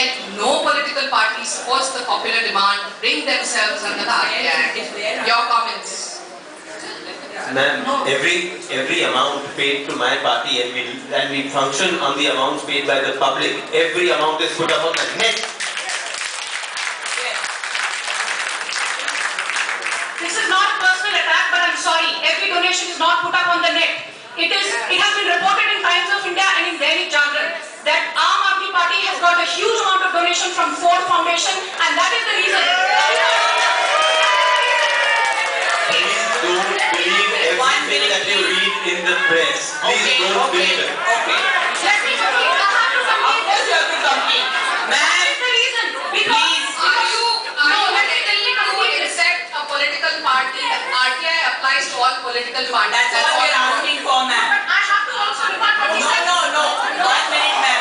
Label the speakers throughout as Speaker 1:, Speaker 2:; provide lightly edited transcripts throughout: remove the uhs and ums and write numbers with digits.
Speaker 1: yet no political party supports the popular demand to bring themselves under the RTI. Your comments?
Speaker 2: Ma'am, every amount paid to my party and we function on the amounts paid by the public. Every amount is put up on the net.
Speaker 3: This is not a personal attack, but I'm sorry. Every donation is not put up on the net. It has been reported in Times of India and in Dainik Jagran that Aam Aadmi Party has got a huge amount of donation from Ford Foundation, and that is the reason.
Speaker 2: Please don't believe everything that you read in the press. Please don't believe it.
Speaker 3: Okay. Let me complete. I have to complete.
Speaker 4: Yes, you have to complete.
Speaker 3: That is the reason. Because
Speaker 1: Are you willing to accept a political party? RTI applies to all political parties.
Speaker 4: That's what we're asking for, ma'am.
Speaker 3: I have to also rebut what he said.
Speaker 4: No. 1 minute, ma'am.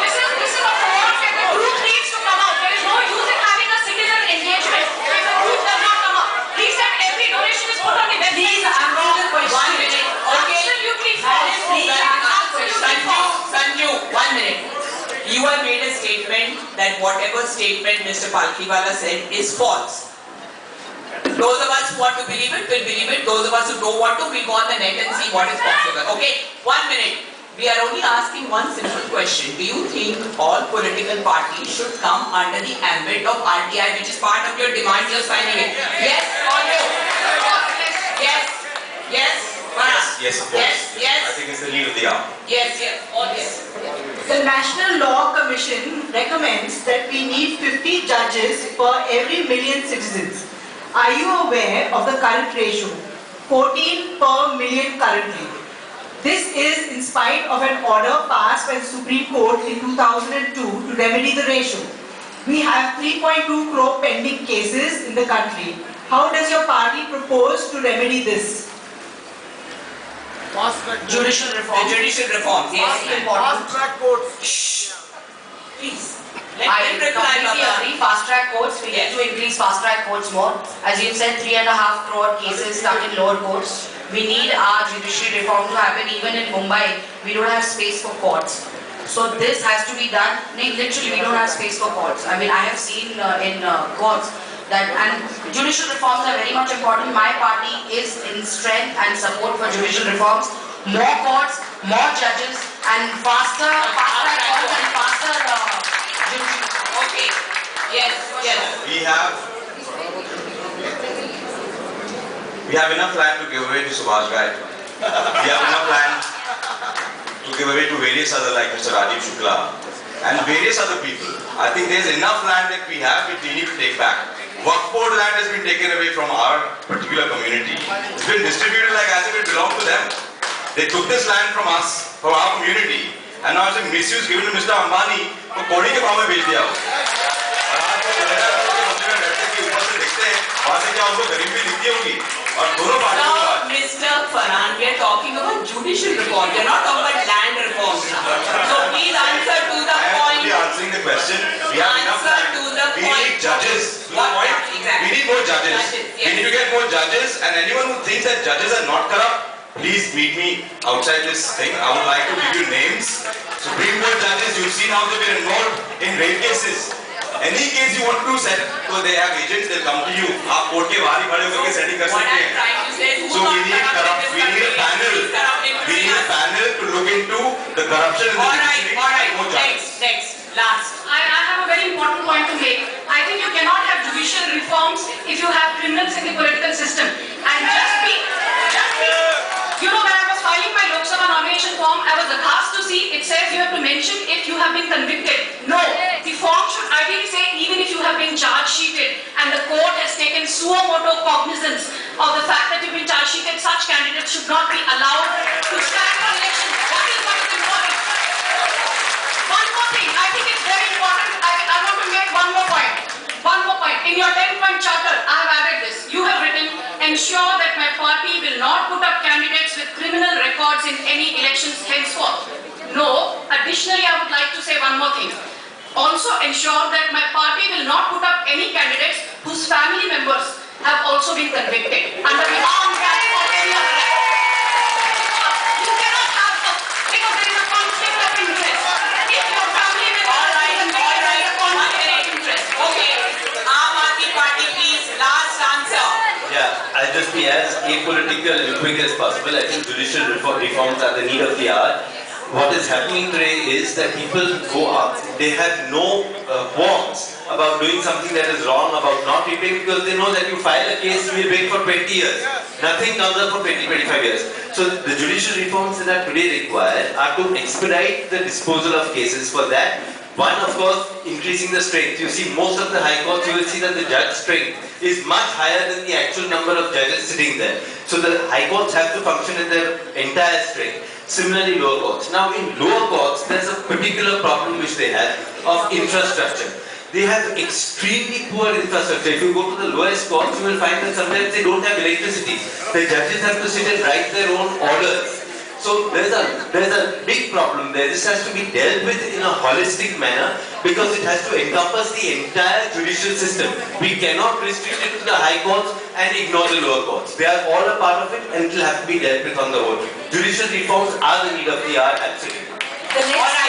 Speaker 3: This is a forum where the truth needs to come out. There is no use in having a citizen engagement if the truth does not come up. He said every donation is put on the website.
Speaker 4: Please answer the question. 1 minute. Okay.
Speaker 3: Absolutely false.
Speaker 4: Please
Speaker 3: Absolutely false.
Speaker 4: Sanju, 1 minute. You have made a statement that whatever statement Mr. Palkhiwala said is false. Those of us who want to believe it will believe it. Those of us who don't want to will go on the net and see what is possible. Okay? 1 minute. We are only asking one simple question. Do you think all political parties should come under the ambit of RTI, which is part of your demand you're signing it? Yes or no? Yes. Yes.
Speaker 2: Yes, of course.
Speaker 4: Yes.
Speaker 2: I think it's the need of the hour.
Speaker 4: Yes. All yes.
Speaker 5: The National Law Commission recommends that we need 50 judges per every million citizens. Are you aware of the current ratio? 14 per million currently. This is in spite of an order passed by the Supreme Court in 2002 to remedy the ratio. We have 3.2 crore pending cases in the country. How does your party propose to remedy this?
Speaker 4: Judicial reform. The judicial reform. Yes.
Speaker 6: Fast-track courts.
Speaker 4: Shh. Please.
Speaker 1: I completely agree. Fast track courts, we need to increase fast track courts more. As you said, 3.5 crore cases stuck in lower courts. We need our judicial reform to happen. Even in Mumbai, we don't have space for courts. So this has to be done. Literally, we don't have space for courts. I mean, I have seen in courts that, and judicial reforms are very much important. My party is in strength and support for judicial reforms. More courts, more judges, and faster track courts and faster judicial.
Speaker 4: Okay. Yes.
Speaker 7: We have enough land to give away to Subhash Ghai. We have enough land to give away to various other like Mr. Rajiv Shukla and various other people. I think there's enough land that we have which we need to take back. Waqf board land has been taken away from our particular community. It's been distributed like as if it belonged to them. They took this land from us, from our community, and now it's a misuse given to Mr. Ambani को कोड़ी के भाव में बेच दिया हो। और आज वो जनता के मंदिर में बैठते कि ऊपर से देखते हैं, वहाँ से क्या उनको गरीबी दिखती होगी? और दोनों पार्टियों को
Speaker 4: Now, Mr. Farhan, we are talking about judicial reform. We are not talking about land reform. So please answer to the
Speaker 7: I am
Speaker 4: point.
Speaker 7: only answering the question. We have enough
Speaker 4: Answer
Speaker 7: land.
Speaker 4: to the
Speaker 7: We
Speaker 4: point.
Speaker 7: need judges. To the
Speaker 4: What?
Speaker 7: point.
Speaker 4: Exactly.
Speaker 7: We need more judges.
Speaker 4: Yes.
Speaker 7: We need to get more judges. And anyone who thinks that judges are not corrupt, please meet me outside this thing. I would like to give you names. Supreme Court judges, you've seen how they've been involved in rape cases. Any case you want to set, so they have agents, they'll come to you. आप court के बाहर ही खड़े होकर setting कर
Speaker 4: What
Speaker 7: सकते
Speaker 4: I'm
Speaker 7: हैं.
Speaker 4: trying to say is,
Speaker 7: So we need a panel. We need a panel to look into the corruption in the judiciary.
Speaker 4: All right.
Speaker 7: More judges.
Speaker 4: Next. Last.
Speaker 3: I have a very important point to make. I think you cannot have judicial reforms if you have criminals in the political system. And just be, you know, when I was filing my Lok Sabha nomination form, I was asked to see, it says you have to mention if you have been convicted. No, the form should ideally say even if you have been charge sheeted and the court has taken suo moto cognizance of the fact that you've been charge sheeted, such candidates should not be allowed to stand for election. That is what is important. One more thing, I think it's very important. I want to make one more point. In your 10-point charter, I have added this. You have written, ensure that my party will not put up candidates with criminal records in any elections henceforth. No, additionally, I would like to say one more thing. Also ensure that my party will not put up any candidates whose family members have also been convicted under the Armed Act or any other act. You cannot have because there is a conflict of interest. If your family members
Speaker 2: I'll just be as apolitical and quick as possible. I think judicial reforms are the need of the hour. What is happening today is that people go up, they have no qualms about doing something that is wrong, about not repaying, because they know that you file a case, you will wait for 20 years. Nothing comes up for 20-25 years. So the judicial reforms that are today required are to expedite the disposal of cases. For that, one, of course, increasing the strength. You see, most of the high courts, you will see that the judge strength is much higher than the actual number of judges sitting there. So the high courts have to function in their entire strength. Similarly, lower courts. Now, in lower courts, there's a particular problem which they have of infrastructure. They have extremely poor infrastructure. If you go to the lowest courts, you will find that sometimes they don't have electricity. The judges have to sit and write their own orders. So there's a big problem there. This has to be dealt with in a holistic manner because it has to encompass the entire judicial system. We cannot restrict it to the high courts and ignore the lower courts. They are all a part of it and it will have to be dealt with on the whole. Judicial reforms are the need of the hour, absolutely.
Speaker 1: The next